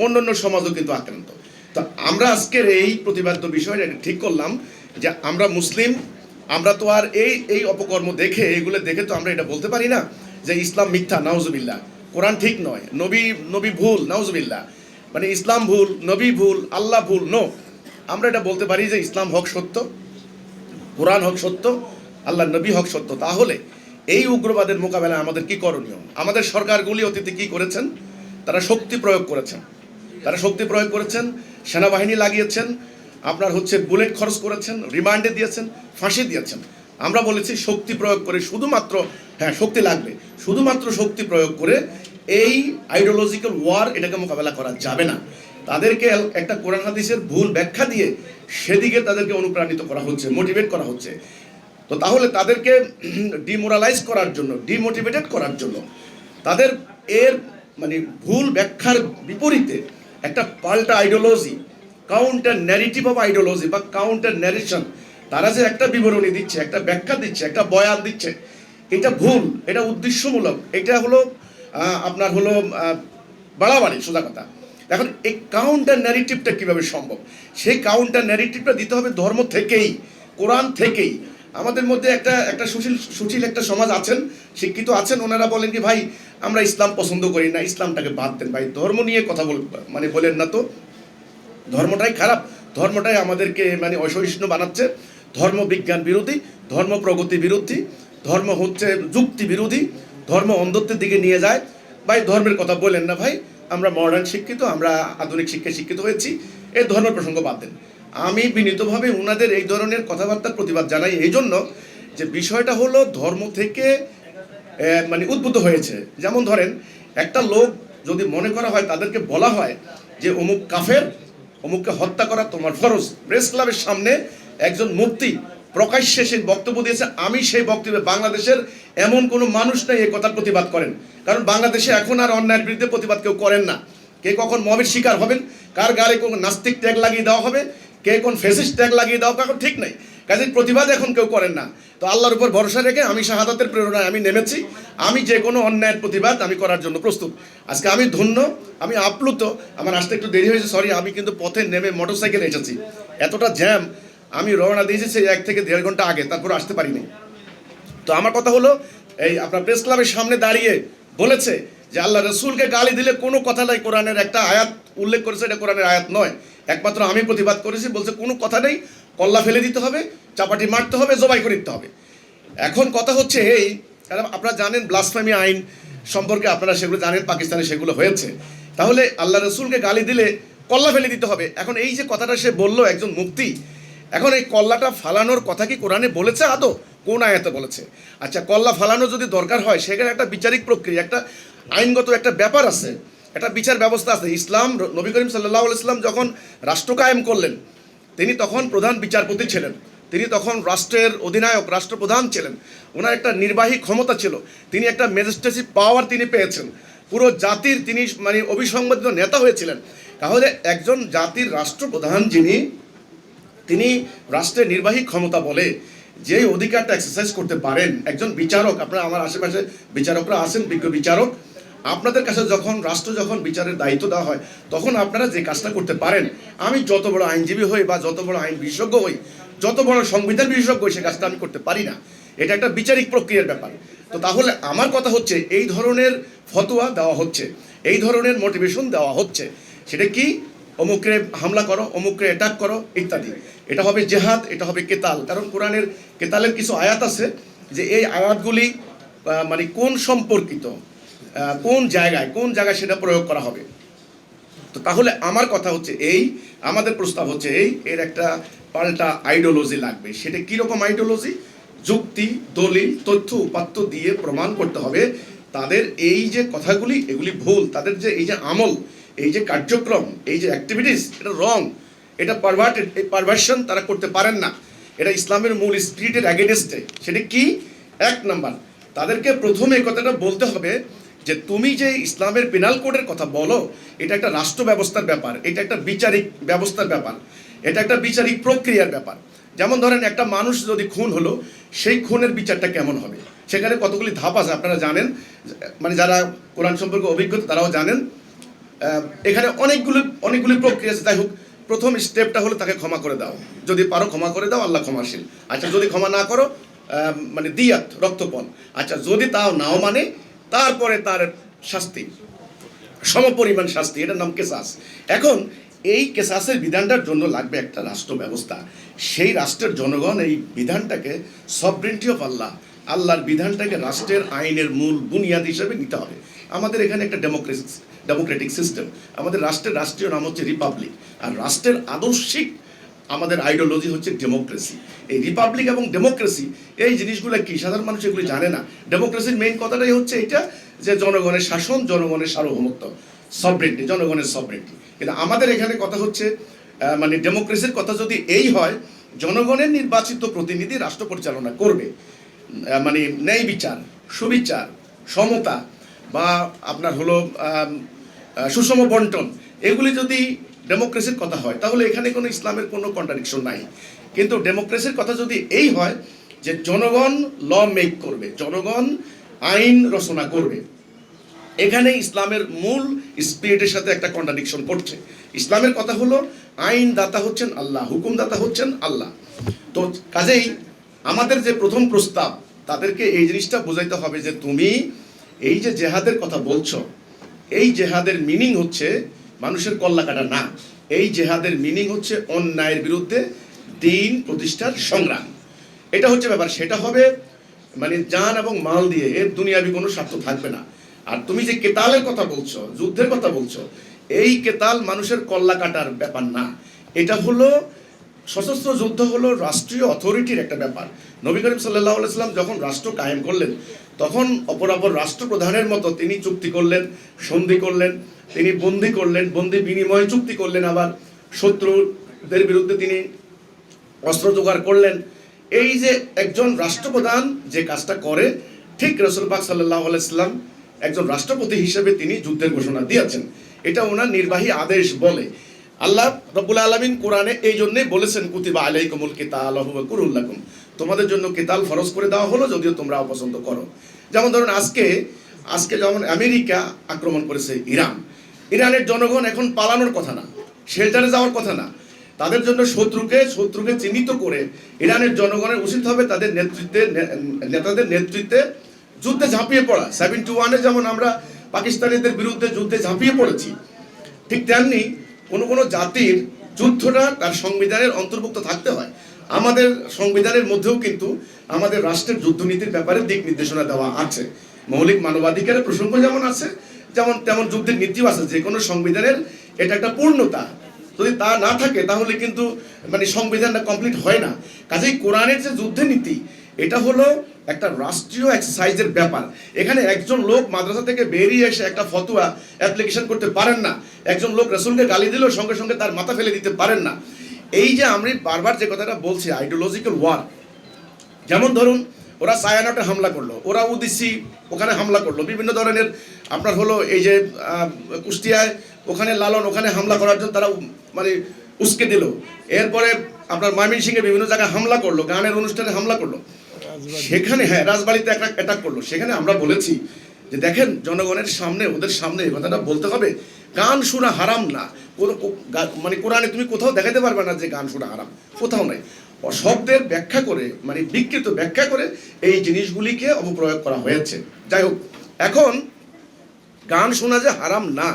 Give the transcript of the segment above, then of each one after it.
অন্যান্য সমাজও কিন্তু আক্রান্ত। তো আমরা আজকের এই প্রতিবাদ্য বিষয়টা ঠিক করলাম যে আমরা মুসলিম, আমরা তো আর এই অপকর্ম দেখে এইগুলো দেখে তো আমরা এটা বলতে পারি না যে ইসলাম মিথ্যা, নাউজুবিল্লাহ, কোরআন ঠিক নয়, নবী ভুল, নাউজুবিল্লাহ, মানে ইসলাম ভুল, নবী ভুল, আল্লাহ ভুল। নো, আমরা এটা বলতে পারি যে ইসলাম হক সত্য, কোরআন হক সত্য, আল্লাহ নবী হক সত্য। তাহলে এই উগ্রবাদের মোকাবেলায় আমাদের কি করণীয়? আমাদের সরকারগুলি অতীতে কি করেছেন? তারা শক্তি প্রয়োগ করেছেন, সেনাবাহিনী লাগিয়েছেন, আপনার বুলেট খরচ করেছেন, রিমান্ডে দিয়েছেন, ফাঁসি দিয়েছেন। আমরা বলেছি শক্তি প্রয়োগ করে শুধুমাত্র, হ্যাঁ শক্তি লাগবে, শুধুমাত্র শক্তি প্রয়োগ করে এই আইডিওলজিক্যাল ওয়ার এটাকে মোকাবেলা করা যাবে না। তাদেরকে একটা কোরআন হাদিসের ভুল ব্যাখ্যা দিয়ে সেদিকে তাদেরকে অনুপ্রাণিত করা হচ্ছে, মোটিভেট করা হচ্ছে। তো তাহলে তাদেরকে ডিমোরালাইজ করার জন্য, ডিমোটিভেটেড করার জন্য, তাদের এর মানে ভুল ব্যাখ্যার বিপরীতে একটা পাল্টা ideology, counter narrative of ideology বা কাউন্টার ন্যারেশন, তারা যে একটা বিবরণী দিচ্ছে, একটা ব্যাখ্যা দিচ্ছে, একটা বয়ান দিচ্ছে, এটা ভুল, এটা উদ্দেশ্যমূলক, এটা হলো আপনার বাড়াবাড়ি, সোজা কথা। এখন এই কাউন্টার ন্যারেটিভটা কীভাবে সম্ভব? সেই কাউন্টার ন্যারেটিভটা দিতে হবে ধর্ম থেকেই, কোরআন থেকেই। আমাদের মধ্যে একটা সুশীল একটা সমাজ আছেন, শিক্ষিত আছেন, ওনারা বলেন কি ভাই আমরা ইসলাম পছন্দ করি না, ইসলামটাকে বাদ দেন ভাই, ধর্ম নিয়ে কথা বলেন না তো, ধর্মটাই খারাপ, ধর্মটাই আমাদেরকে অসহিষ্ণু বানাচ্ছে, ধর্ম বিজ্ঞান বিরোধী, ধর্ম প্রগতি বিরোধী, ধর্ম যুক্তি বিরোধী, ধর্ম অন্ধত্বের দিকে নিয়ে যায়। ভাই ধর্মের কথা বলেন না ভাই, আমরা মডার্ন শিক্ষিত, আমরা আধুনিক শিক্ষায় শিক্ষিত হয়েছি, এই ধর্মের প্রসঙ্গ বাদ দেন। আমি বিনীতভাবে ওনাদের এই ধরনের কথাবার্তার প্রতিবাদ জানাই এই জন্য যে বিষয়টা হলো ধর্ম থেকে উদ্ভূত হয়েছে। যেমন ধরেন একটা লোক যদি মনে করা হয়, তাদেরকে বলা হয় যে অমুক কাফের, অমুককে হত্যা করা তোমার ফরজ। প্রেস ক্লাবের সামনে একজন মুফতি প্রকাশ্যে সেই বক্তব্য দিয়েছে, আমি সেই বক্তব্যে বাংলাদেশের এমন কোনো মানুষ নেই এই কথার প্রতিবাদ করেন, কারণ বাংলাদেশে এখন আর অন্যায়ের বিরুদ্ধে প্রতিবাদ কেউ করেন না। কে কখন মবের শিকার হবেন, কার গালে কোন নাস্তিক ট্যাগ লাগিয়ে দেওয়া হবে, কে কোন ফেসিস্ট ট্যাগ লাগিয়ে দেওয়া এখন ঠিক নাই, কাজে প্রতিবাদ এখন কেউ করেন না। তো আল্লাহর উপর ভরসা রেখে আমি শাহাদাতের প্রেরণায় আমি নেমেছি, আমি যে কোনো অন্যায়ের প্রতিবাদ আমি করার জন্য প্রস্তুত। আজকে আমি ধন্য, আমি আপ্লুত, আমার আসতে একটু দেরি হয়েছে, সরি। আমি কিন্তু পথে নেমে মোটরসাইকেলে এসেছি, এতটা জ্যাম, আমি রওনা দিয়েছি সেই 1 থেকে 1.5 ঘন্টা আগে, তারপর আসতে পারিনি। তো আমার কথা হলো, এই আপনার প্রেস ক্লাবের সামনে দাঁড়িয়ে বলেছে যে আল্লাহ রসুলকে গালি দিলে কোনো কথা নাই, কোরআনের একটা আয়াত উল্লেখ করেছে, এটা কোরআনের আয়াত নয়, একমাত্র আমি প্রতিবাদ করেছি, বলছে কোনো কথা নেই, কল্লা ফেলে দিতে হবে, চাপাটি মারতে হবে, জবাই করে দিতে হবে। এখন কথা হচ্ছে এই, কারণ আপনারা জানেন ব্লাসফেমি আইন সম্পর্কে, আপনারা সেগুলো জানেন, পাকিস্তানে সেগুলো হয়েছে। তাহলে আল্লাহ রসুলকে গালি দিলে কল্লা ফেলে দিতে হবে। এখন এই যে কথাটা সে বললো একজন মুফতি, এখন এই কল্লাটা ফালানোর কথা কি কোরআনে বলেছে আদৌ? কোন আয়াতে বলেছে? আচ্ছা, কল্লা ফালানো যদি দরকার হয়, সেখানে একটা বিচারিক প্রক্রিয়া, একটা আইনগত একটা ব্যাপার আছে, একটা বিচার ব্যবস্থা আছে। ইসলাম, নবী করিম সাল্লাল্লাহু আলাইহি ওয়াসাল্লাম যখন রাষ্ট্র কায়েম করলেন, তিনি তখন প্রধান বিচারপতি ছিলেন, তিনি তখন রাষ্ট্রের অধিনায়ক, রাষ্ট্রপ্রধান ছিলেন, ওনার একটা নির্বাহী ক্ষমতা ছিল, তিনি একটা ম্যাজিস্ট্রেসি পাওয়ার তিনি পেয়েছেন, পুরো জাতির তিনি অবিসংবাদিত নেতা হয়েছিলেন। তাহলে একজন জাতির রাষ্ট্রপ্রধান যিনি, তিনি রাষ্ট্রের নির্বাহী ক্ষমতা বলে যে অধিকারটা এক্সারসাইজ করতে পারেন, একজন বিচারক, আপনারা আমার আশেপাশে বিচারকরা আছেন, বিজ্ঞ বিচারক, আপনাদের কাছে রাষ্ট্র যখন বিচারের দায়িত্ব দেওয়া হয়, তখন আপনারা যে কাজটা করতে পারেন, আমি যত বড় আইনজীবী হই বা যত বড় আইন বিশেষজ্ঞ হই, যত বড় সংবিধান বিশেষজ্ঞ হই, সে কাজটা আমি করতে পারি না। এটা একটা বিচারিক প্রক্রিয়ার ব্যাপার। তো তাহলে আমার কথা হচ্ছে, এই ধরনের ফতোয়া দেওয়া হচ্ছে, এই ধরনের মোটিভেশন দেওয়া হচ্ছে, সেটা কি? অমুকরে হামলা করো, অমুকরে অ্যাটাক করো ইত্যাদি, এটা হবে জেহাদ, এটা হবে কেতাল। কারণ কোরআনের কেতালের কিছু আয়াত আছে, যে এই আয়াতগুলি কোন সম্পর্কিত, কোন জায়গায় সেটা প্রয়োগ করা হবে। তো তাহলে আমার কথা হচ্ছে এই, আমাদের প্রস্তাব হচ্ছে এর একটা পাল্টা আইডিওলজি লাগবে। সেটা কীরকম আইডিওলজি? যুক্তি, দলিল, তথ্য উপাত্ত দিয়ে প্রমাণ করতে হবে তাদের এই যে কথাগুলি, এগুলি ভুল, তাদের যে এই যে আমল, এই যে কার্যক্রম, এই যে অ্যাক্টিভিটিস, এটা রং, এটা পারভার্টেড, এই পারভার্সন তারা করতে পারেন না, এটা ইসলামের মূল স্পিরিটের অ্যাগেনস্টে। সেটা কি? 1 নাম্বার, তাদেরকে প্রথমে এই কথাটা বলতে হবে যে তুমি যে ইসলামের পেনাল কোডের কথা বলো, এটা একটা রাষ্ট্র ব্যবস্থার ব্যাপার, এটা একটা বিচারিক ব্যবস্থার ব্যাপার, এটা একটা বিচারিক প্রক্রিয়ার ব্যাপার। যেমন ধরেন একটা মানুষ যদি খুন হলো, সেই খুনের বিচারটা কেমন হবে, সেখানে কতগুলি ধাপ আছে আপনারা জানেন, যারা কোরআন সম্পর্কে অভিজ্ঞতা তারাও জানেন। এখানে অনেকগুলি প্রক্রিয়া আছে। যাই হোক, প্রথম স্টেপটা হলো তাকে ক্ষমা করে দাও, যদি পারো ক্ষমা করে দাও, আল্লাহ ক্ষমাশীল। আচ্ছা, যদি ক্ষমা না করো, মানে দিয়াত, রক্তপণ। আচ্ছা, যদি তাও নাও মানে, তারপরে তার শাস্তি, সমপরিমাণ শাস্তি, এটার নাম কেসাস। এখন এই কেসাসের বিধানটার জন্য লাগবে একটা রাষ্ট্র ব্যবস্থা। সেই রাষ্ট্রের জনগণ এই বিধানটাকে সভরেন্টি অফ আল্লাহ, আল্লাহর বিধানটাকে রাষ্ট্রের আইনের মূল বুনিয়াদ হিসেবে নিতে হবে। আমাদের এখানে একটা ডেমোক্রেটিক সিস্টেম, আমাদের রাষ্ট্রের রাষ্ট্রীয় নাম হচ্ছে রিপাবলিক, আর রাষ্ট্রের আদর্শিক আমাদের আইডিওলজি হচ্ছে ডেমোক্রেসি। এই রিপাবলিক এবং ডেমোক্রেসি এই জিনিসগুলো কি সাধারণ মানুষ এগুলি জানে না। ডেমোক্রেসির মেইন কথাটাই হচ্ছে এটা যে জনগণের শাসন, জনগণের সার্বভৌমত্ব, সভরেন্টি, জনগণের সভরেন্টি। কিন্তু আমাদের এখানে কথা হচ্ছে মানে ডেমোক্রেসির কথা যদি এই হয়, জনগণের নির্বাচিত প্রতিনিধি রাষ্ট্র পরিচালনা করবে, মানে ন্যায় বিচার, সুবিচার, সমতা বা আপনার হলো সুষম বন্টন, এগুলি যদি ডেমোক্রেসির কথা হয়, তাহলে এখানে কোনো ইসলামের কোনো কন্ট্রাডিকশন নাই। কিন্তু ডেমোক্রেসির কথা যদি এই হয় যে জনগণ ল মেক করবে, জনগণ আইন রচনা করবে, এখানে ইসলামের মূল স্পিরিটের সাথে একটা কন্ট্রাডিকশন করছে। ইসলামের কথা হলো আইন দাতা হচ্ছেন আল্লাহ, হুকুমদাতা হচ্ছেন আল্লাহ। তো কাজেই আমাদের যে প্রথম প্রস্তাব, তাদেরকে এই জিনিসটা বোঝাইতে হবে যে তুমি এই যে জেহাদের কথা বলছো, এই জেহাদের মিনিং হচ্ছে মানুষের কল্লা কাটা না। এই জেহাদের মিনিং হচ্ছে অন্যায়ের বিরুদ্ধে দিন প্রতিষ্ঠার সংগ্রাম। এটা হচ্ছে ব্যাপার। সেটা হবে মানে জান এবং মাল দিয়ে, এর দুনিয়াবি কোনো স্বার্থ থাকবে না। আর তুমি যে কেতালের কথা বলছো, যুদ্ধের কথা বলছো, এই কেতাল মানুষের কল্লা কাটার ব্যাপার না। এটা হলো সশস্ত্র যুদ্ধ, হলো রাষ্ট্রীয় অথরিটির একটা ব্যাপার। নবী করিম সাল্লাল্লাহু আলাইহি ওয়াসাল্লাম যখন রাষ্ট্র কায়েম করলেন, তখন অপরাপর রাষ্ট্রপ্রধানের মতো তিনি চুক্তি করলেন, সন্ধি করলেন, তিনি বন্দি করলেন, বন্দি বিনিময় চুক্তি করলেন, আবার শত্রুদের বিরুদ্ধে তিনি অস্ত্র জোগাড় করলেন। এই যে একজন রাষ্ট্রপ্রধান যে কাজটা করে, ঠিক রাসূল পাক সাল্লাল্লাহু আলাইহি ওয়াসাল্লাম একজন রাষ্ট্রপতি হিসেবে তিনি যুদ্ধের ঘোষণা দিয়েছেন। এটা ওনার নির্বাহী আদেশ বলে। আল্লাহ রাব্বুল আলামিন কোরআনে এই জন্যই বলেছেন, কুতিবা আলাইকুমুল কিতাল ওয়া হুয়া কুরুল লাকুম, তোমাদের জন্য কিতাল ফরজ করে দেওয়া হলো, যদিও তোমরা অপছন্দ করো। যেমন ধরুন আজকে যেমন আমেরিকা আক্রমণ করেছে ইরান, ইরানের জনগণ এখন পালানোর কথা না, শেল্টারে যাওয়ার কথা না। তাদের জন্য শত্রুকে চিহ্নিত করে ইরানের জনগণের উচিত হবে তাদের নেতাদের নেতৃত্বে যুদ্ধে ঝাঁপিয়ে পড়া। 71-এ যেমন আমরা পাকিস্তানিদের বিরুদ্ধে যুদ্ধে ঝাঁপিয়ে পড়েছি, ঠিক তেমনি কোনো জাতির যুদ্ধটা তার সংবিধানের অন্তর্ভুক্ত থাকতে হয়। আমাদের সংবিধানের মধ্যেও কিন্তু আমাদের রাষ্ট্রের যুদ্ধনীতির ব্যাপারে দিক নির্দেশনা দেওয়া আছে। মৌলিক মানবাধিকারের প্রসঙ্গ যেমন আছে, তেমন যুদ্ধের নীতিও আছে। যে কোনো সংবিধানের এটা একটা পূর্ণতা, যদি তা না থাকে তাহলে কিন্তু মানে সংবিধানটা কমপ্লিট হয় না। কাজেই কোরআনের যে যুদ্ধের নীতি, এটা হলো একটা রাষ্ট্রীয় এক্সারসাইজের ব্যাপার। এখানে একজন লোক মাদ্রাসা থেকে বেরিয়ে এসে একটা ফতোয়া অ্যাপ্লিকেশন করতে পারেন না। একজন লোক রাসূলকে গালি দিলেও সঙ্গে সঙ্গে তার মাথা ফেলে দিতে পারেন না। এই যে আমরা বারবার যে কথাটা বলছি, আইডিওলজিক্যাল ওয়ার। যেমন ধরুন ওরা সায়ানটে হামলা করলো, ওরা উদিসি ওখানে হামলা করলো, বিভিন্ন ধরনের আপনার হলো এই যে কুষ্টিয়ায় ওখানে লালন ওখানে হামলা করার জন্য তারা মানে উস্কে দিল। এরপরে আপনার ময়মনসিংহে বিভিন্ন জায়গায় হামলা করলো, গানের অনুষ্ঠানে হামলা করলো, সেখানে হ্যাঁ রাজবাড়িতে একটা অ্যাটাক করলো। সেখানে আমরা বলেছি যে দেখেন, জনগণের সামনে ওদের সামনে এই কথাটা বলতে হবে, গান শোনা হারাম না। মানে কোরআনে তুমি কোথাও দেখাতে পারবে না যে গান শোনা হারাম, কোথাও নাই। শব্দের ব্যাখ্যা করে, মানে বিকৃত ব্যাখ্যা করে এই জিনিসগুলিকে অপপ্রয়োগ করা হয়েছে। যাই হোক, এখন গান শোনা যে হারাম না,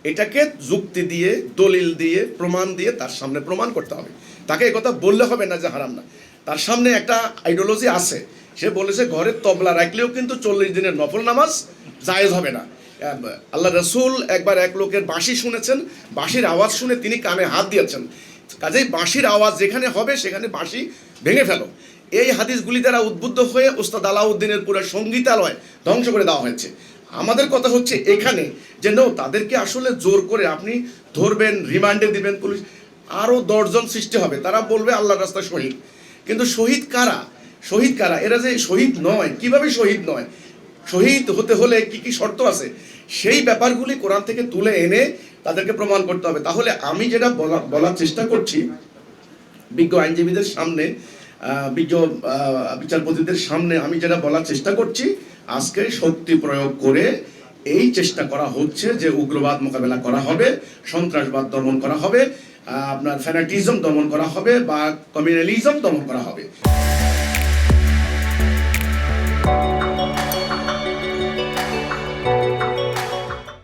এটাকে যুক্তি দিয়ে, দলিল দিয়ে, প্রমাণ দিয়ে তার সামনে প্রমাণ করতে হবে। তাকে এই কথা বললে হবে না যে হারাম না। তার সামনে একটা আইডিওলজি আছে, সে বলেছে ঘরে তবলা রাখলেও কিন্তু 40 দিনের নফল নামাজ জায়েজ হবে না। আল্লাহ রসুল একবার এক লোকের বাঁশি শুনেছেন, বাঁশির আওয়াজ শুনে তিনি কানে হাত দিয়েছেন। কাজেই বাঁশির আওয়াজ যেখানে হবে সেখানে বাঁশি ভেঙে ফেলো। এই হাদিসগুলি দ্বারা উদ্বুদ্ধ হয়ে ওস্তাদ আলাউদ্দিনের পুরো সঙ্গীতালয় ধ্বংস করে দেওয়া হয়েছে। আমাদের কথা হচ্ছে এখানে যে তাদেরকে আসলে জোর করে আপনি ধরবেন, রিমান্ডে দিবেন, পুলিশ আরও 10 জন সৃষ্টি হবে, তারা বলবে আল্লাহর রাস্তায় শহীদ। কিন্তু শহীদ কারা? এরা যে শহীদ নয়, কিভাবে শহীদ নয়? শহীদ হতে হলে কি কি শর্ত আছে, সেই ব্যাপারগুলি কোরআন থেকে তুলে এনে তাদেরকে প্রমাণ করতে হবে। তাহলে আমি যেটা বলার চেষ্টা করছি, বিজ্ঞ আইনজীবীদের সামনে, বিজ্ঞ বিচারপতিদের সামনে আমি যেটা বলার চেষ্টা করছি, আজকে শক্তি প্রয়োগ করে এই চেষ্টা করা হচ্ছে যে উগ্রবাদ মোকাবেলা করা হবে, সন্ত্রাসবাদ দমন করা হবে, আপনার ফ্যানাটিজম দমন করা হবে বা কমিউনালিজম দমন করা হবে।